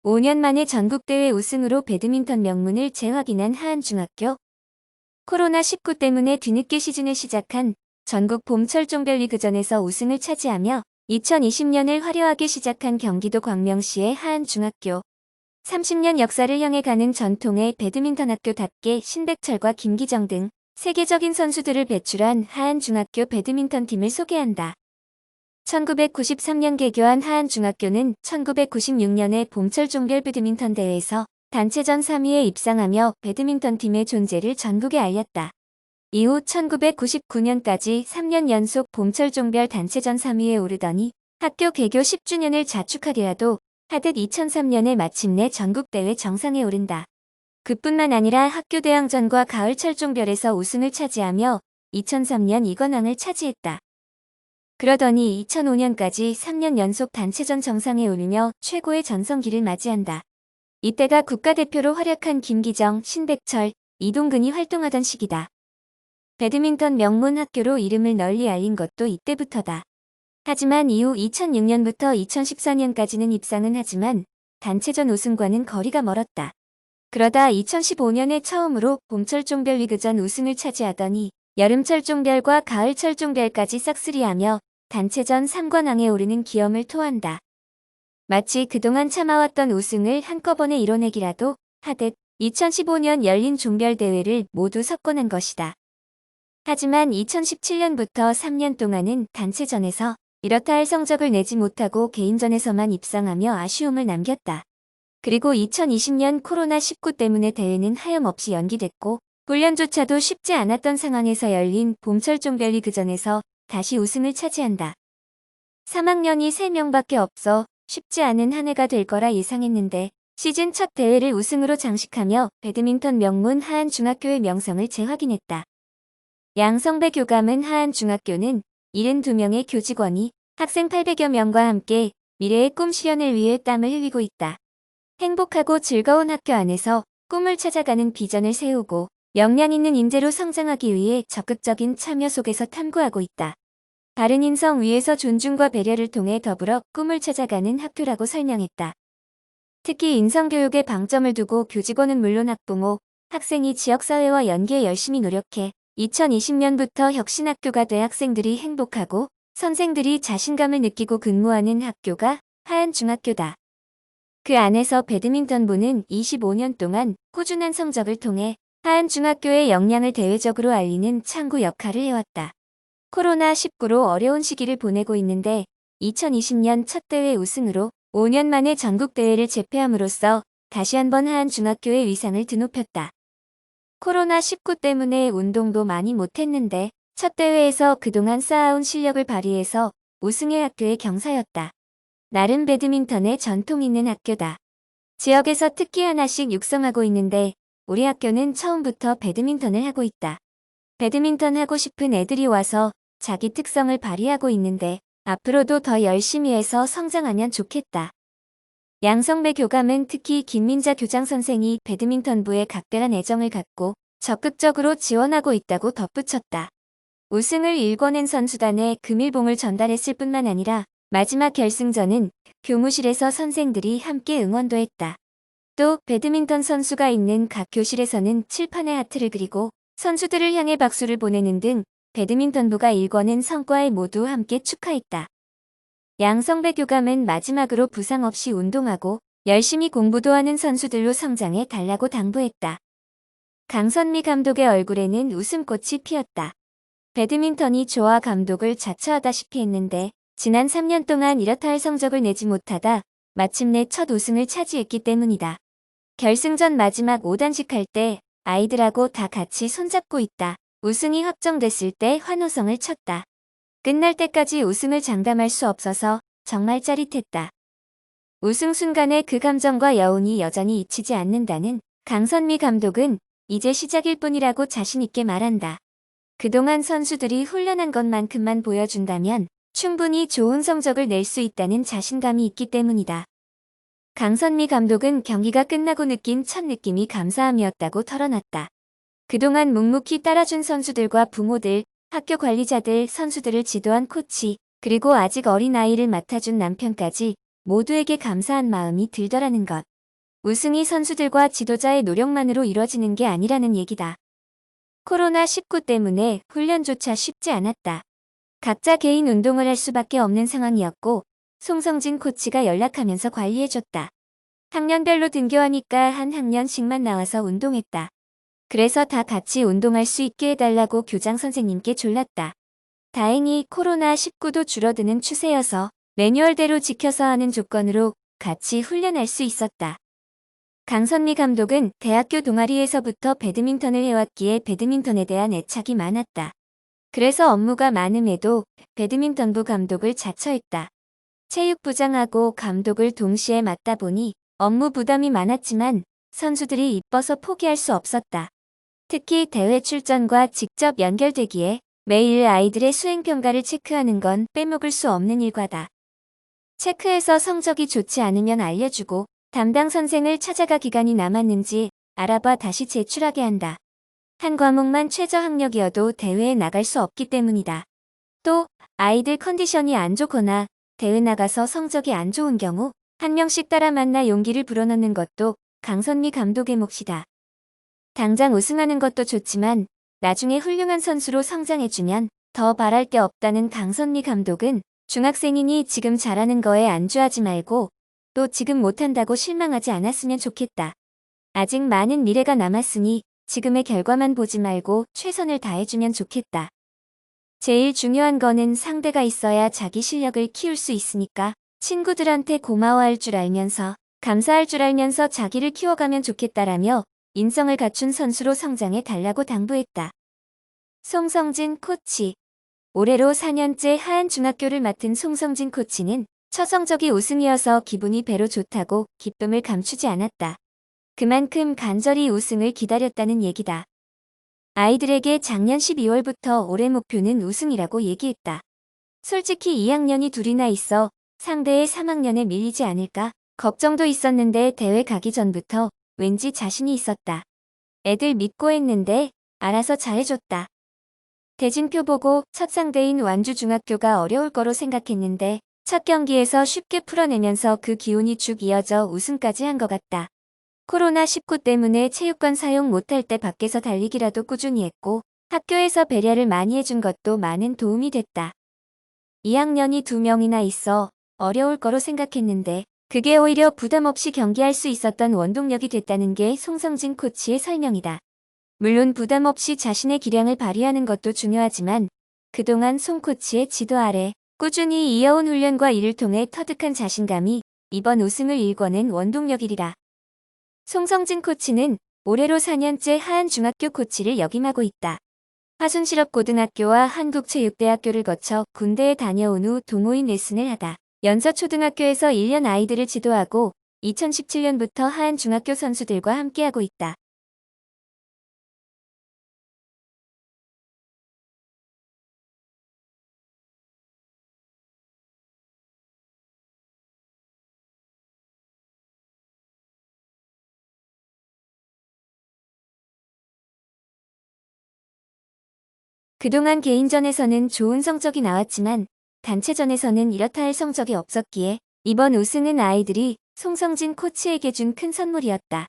5년 만에 전국대회 우승으로 배드민턴 명문을 재확인한 하안중학교. 코로나19 때문에 뒤늦게 시즌을 시작한 전국 봄철 종별리그전에서 우승을 차지하며 2020년을 화려하게 시작한 경기도 광명시의 하안중학교. 30년 역사를 향해 가는 전통의 배드민턴 학교답게 신백철과 김기정 등 세계적인 선수들을 배출한 하안중학교 배드민턴 팀을 소개한다. 1993년 개교한 하안중학교는 1996년에 봄철 종별 배드민턴 대회에서 단체전 3위에 입상하며 배드민턴 팀의 존재를 전국에 알렸다. 이후 1999년까지 3년 연속 봄철 종별 단체전 3위에 오르더니 학교 개교 10주년을 자축하게라도 하듯 2003년에 마침내 전국대회 정상에 오른다. 그뿐만 아니라 학교 대항전과 가을철 종별에서 우승을 차지하며 2003년 이관왕을 차지했다. 그러더니 2005년까지 3년 연속 단체전 정상에 오르며 최고의 전성기를 맞이한다. 이때가 국가대표로 활약한 김기정, 신백철, 이동근이 활동하던 시기다. 배드민턴 명문 학교로 이름을 널리 알린 것도 이때부터다. 하지만 이후 2006년부터 2014년까지는 입상은 하지만 단체전 우승과는 거리가 멀었다. 그러다 2015년에 처음으로 봄철 종별리그전 우승을 차지하더니 여름철 종별과 가을철 종별까지 싹쓸이하며 단체전 3관왕에 오르는 기염을 토한다. 마치 그동안 참아왔던 우승을 한꺼번에 이뤄내기라도 하듯 2015년 열린 종별대회를 모두 석권한 것이다. 하지만 2017년부터 3년 동안은 단체전에서 이렇다 할 성적을 내지 못하고 개인전에서만 입상하며 아쉬움을 남겼다. 그리고 2020년 코로나19 때문에 대회는 하염없이 연기됐고 훈련조차도 쉽지 않았던 상황에서 열린 봄철 종별리그전에서 다시 우승을 차지한다. 3학년이 3명밖에 없어 쉽지 않은 한 해가 될 거라 예상했는데 시즌 첫 대회를 우승으로 장식하며 배드민턴 명문 하안중학교의 명성을 재확인했다. 양성배 교감은 하안중학교는 72명의 교직원이 학생 800여 명과 함께 미래의 꿈 실현을 위해 땀을 흘리고 있다. 행복하고 즐거운 학교 안에서 꿈을 찾아가는 비전을 세우고 역량 있는 인재로 성장하기 위해 적극적인 참여 속에서 탐구하고 있다. 바른 인성 위에서 존중과 배려를 통해 더불어 꿈을 찾아가는 학교라고 설명했다. 특히 인성교육에 방점을 두고 교직원은 물론 학부모, 학생이 지역사회와 연계해 열심히 노력해 2020년부터 혁신학교가 돼 학생들이 행복하고 선생들이 자신감을 느끼고 근무하는 학교가 하안중학교다. 그 안에서 배드민턴부는 25년 동안 꾸준한 성적을 통해 하안중학교의 역량을 대외적으로 알리는 창구 역할을 해왔다. 코로나19로 어려운 시기를 보내고 있는데 2020년 첫 대회 우승으로 5년 만에 전국대회를 제패함으로써 다시 한번 하안중학교의 위상을 드높였다. 코로나19 때문에 운동도 많이 못했는데 첫 대회에서 그동안 쌓아온 실력을 발휘해서 우승의 학교의 경사였다. 나름 배드민턴에 전통 있는 학교다. 지역에서 특기 하나씩 육성하고 있는데 우리 학교는 처음부터 배드민턴을 하고 있다. 배드민턴 하고 싶은 애들이 와서 자기 특성을 발휘하고 있는데 앞으로도 더 열심히 해서 성장하면 좋겠다. 양성배 교감은 특히 김민자 교장 선생이 배드민턴부에 각별한 애정을 갖고 적극적으로 지원하고 있다고 덧붙였다. 우승을 일궈낸 선수단에 금일봉을 전달했을 뿐만 아니라 마지막 결승전은 교무실에서 선생들이 함께 응원도 했다. 또 배드민턴 선수가 있는 각 교실에서는 칠판에 하트를 그리고 선수들을 향해 박수를 보내는 등 배드민턴부가 일궈낸 성과에 모두 함께 축하했다. 양성배 교감은 마지막으로 부상 없이 운동하고 열심히 공부도 하는 선수들로 성장해 달라고 당부했다. 강선미 감독의 얼굴에는 웃음꽃이 피었다. 배드민턴이 좋아 감독을 자처하다시피 했는데 지난 3년 동안 이렇다 할 성적을 내지 못하다 마침내 첫 우승을 차지했기 때문이다. 결승전 마지막 5단식 할 때 아이들하고 다 같이 손잡고 있다. 우승이 확정됐을 때 환호성을 쳤다. 끝날 때까지 웃음을 장담할 수 없어서 정말 짜릿했다. 우승 순간의 그 감정과 여운이 여전히 잊히지 않는다는 강선미 감독은 이제 시작일 뿐이라고 자신있게 말한다. 그동안 선수들이 훈련한 것만큼만 보여준다면 충분히 좋은 성적을 낼 수 있다는 자신감이 있기 때문이다. 강선미 감독은 경기가 끝나고 느낀 첫 느낌이 감사함이었다고 털어놨다. 그동안 묵묵히 따라준 선수들과 부모들, 학교 관리자들, 선수들을 지도한 코치, 그리고 아직 어린 아이를 맡아준 남편까지 모두에게 감사한 마음이 들더라는 것. 우승이 선수들과 지도자의 노력만으로 이뤄지는 게 아니라는 얘기다. 코로나19 때문에 훈련조차 쉽지 않았다. 각자 개인 운동을 할 수밖에 없는 상황이었고 송성진 코치가 연락하면서 관리해줬다. 학년별로 등교하니까 한 학년씩만 나와서 운동했다. 그래서 다 같이 운동할 수 있게 해달라고 교장 선생님께 졸랐다. 다행히 코로나19도 줄어드는 추세여서 매뉴얼대로 지켜서 하는 조건으로 같이 훈련할 수 있었다. 강선미 감독은 대학교 동아리에서부터 배드민턴을 해왔기에 배드민턴에 대한 애착이 많았다. 그래서 업무가 많음에도 배드민턴부 감독을 자처했다. 체육부장하고 감독을 동시에 맡다 보니 업무 부담이 많았지만 선수들이 이뻐서 포기할 수 없었다. 특히 대회 출전과 직접 연결되기에 매일 아이들의 수행평가를 체크하는 건 빼먹을 수 없는 일과다. 체크해서 성적이 좋지 않으면 알려주고 담당 선생을 찾아가 기간이 남았는지 알아봐 다시 제출하게 한다. 한 과목만 최저 학력이어도 대회에 나갈 수 없기 때문이다. 또 아이들 컨디션이 안 좋거나 대회 나가서 성적이 안 좋은 경우 한 명씩 따라 만나 용기를 불어넣는 것도 강선미 감독의 몫이다. 당장 우승하는 것도 좋지만 나중에 훌륭한 선수로 성장해주면 더 바랄 게 없다는 강선미 감독은 중학생이니 지금 잘하는 거에 안주하지 말고 또 지금 못한다고 실망하지 않았으면 좋겠다. 아직 많은 미래가 남았으니 지금의 결과만 보지 말고 최선을 다해주면 좋겠다. 제일 중요한 거는 상대가 있어야 자기 실력을 키울 수 있으니까 친구들한테 고마워할 줄 알면서 감사할 줄 알면서 자기를 키워가면 좋겠다라며 인성을 갖춘 선수로 성장해 달라고 당부했다. 송성진 코치. 올해로 4년째 하안중학교를 맡은 송성진 코치는 첫 성적이 우승이어서 기분이 배로 좋다고 기쁨을 감추지 않았다. 그만큼 간절히 우승을 기다렸다는 얘기다. 아이들에게 작년 12월부터 올해 목표는 우승이라고 얘기했다. 솔직히 2학년이 둘이나 있어 상대의 3학년에 밀리지 않을까 걱정도 있었는데 대회 가기 전부터 왠지 자신이 있었다. 애들 믿고 했는데 알아서 잘해줬다. 대진표 보고 첫 상대인 완주중학교가 어려울 거로 생각했는데 첫 경기에서 쉽게 풀어내면서 그 기운이 쭉 이어져 우승까지 한 것 같다. 코로나19 때문에 체육관 사용 못할 때 밖에서 달리기라도 꾸준히 했고 학교에서 배려를 많이 해준 것도 많은 도움이 됐다. 2학년이 2명이나 있어 어려울 거로 생각했는데 그게 오히려 부담 없이 경기할 수 있었던 원동력이 됐다는 게 송성진 코치의 설명이다. 물론 부담 없이 자신의 기량을 발휘하는 것도 중요하지만 그동안 송 코치의 지도 아래 꾸준히 이어온 훈련과 이를 통해 터득한 자신감이 이번 우승을 일궈낸 원동력이리라. 송성진 코치는 올해로 4년째 하안중학교 코치를 역임하고 있다. 화순실업고등학교와 한국체육대학교를 거쳐 군대에 다녀온 후 동호인 레슨을 하다 연서초등학교에서 1년 아이들을 지도하고 2017년부터 하안중학교 선수들과 함께하고 있다. 그동안 개인전에서는 좋은 성적이 나왔지만 단체전에서는 이렇다 할 성적이 없었기에 이번 우승은 아이들이 송성진 코치에게 준 큰 선물이었다.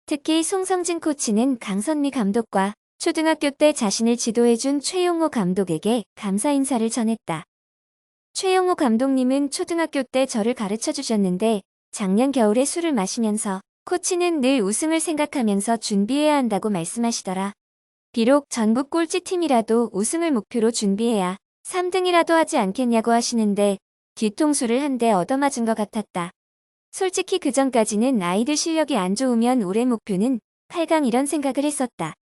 특히 송성진 코치는 강선미 감독과 초등학교 때 자신을 지도해준 최용호 감독에게 감사 인사를 전했다. 최용호 감독님은 초등학교 때 저를 가르쳐 주셨는데 작년 겨울에 술을 마시면서 코치는 늘 우승을 생각하면서 준비해야 한다고 말씀하시더라. 비록 전국 꼴찌팀이라도 우승을 목표로 준비해야 3등이라도 하지 않겠냐고 하시는데 뒤통수를 한 대 얻어맞은 것 같았다. 솔직히 그전까지는 아이들 실력이 안 좋으면 올해 목표는 8강 이런 생각을 했었다.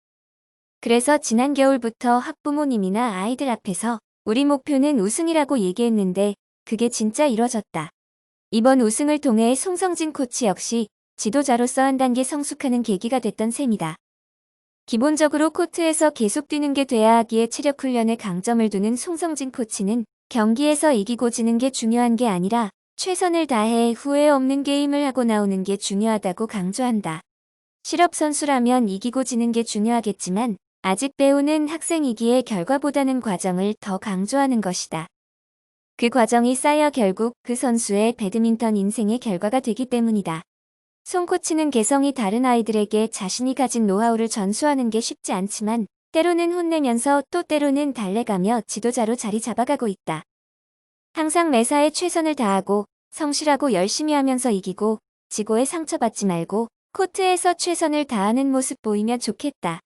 그래서 지난 겨울부터 학부모님이나 아이들 앞에서 우리 목표는 우승이라고 얘기했는데 그게 진짜 이뤄졌다. 이번 우승을 통해 송성진 코치 역시 지도자로서 한 단계 성숙하는 계기가 됐던 셈이다. 기본적으로 코트에서 계속 뛰는 게 돼야 하기에 체력 훈련에 강점을 두는 송성진 코치는 경기에서 이기고 지는 게 중요한 게 아니라 최선을 다해 후회 없는 게임을 하고 나오는 게 중요하다고 강조한다. 실업선수라면 이기고 지는 게 중요하겠지만 아직 배우는 학생이기에 결과보다는 과정을 더 강조하는 것이다. 그 과정이 쌓여 결국 그 선수의 배드민턴 인생의 결과가 되기 때문이다. 손코치는 개성이 다른 아이들에게 자신이 가진 노하우를 전수하는 게 쉽지 않지만 때로는 혼내면서 또 때로는 달래가며 지도자로 자리 잡아가고 있다. 항상 매사에 최선을 다하고 성실하고 열심히 하면서 이기고 지고에 상처받지 말고 코트에서 최선을 다하는 모습 보이면 좋겠다.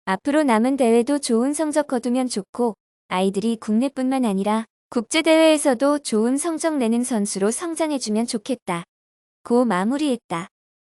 앞으로 남은 대회도 좋은 성적 거두면 좋고 아이들이 국내뿐만 아니라 국제대회에서도 좋은 성적 내는 선수로 성장해주면 좋겠다. 고 마무리했다.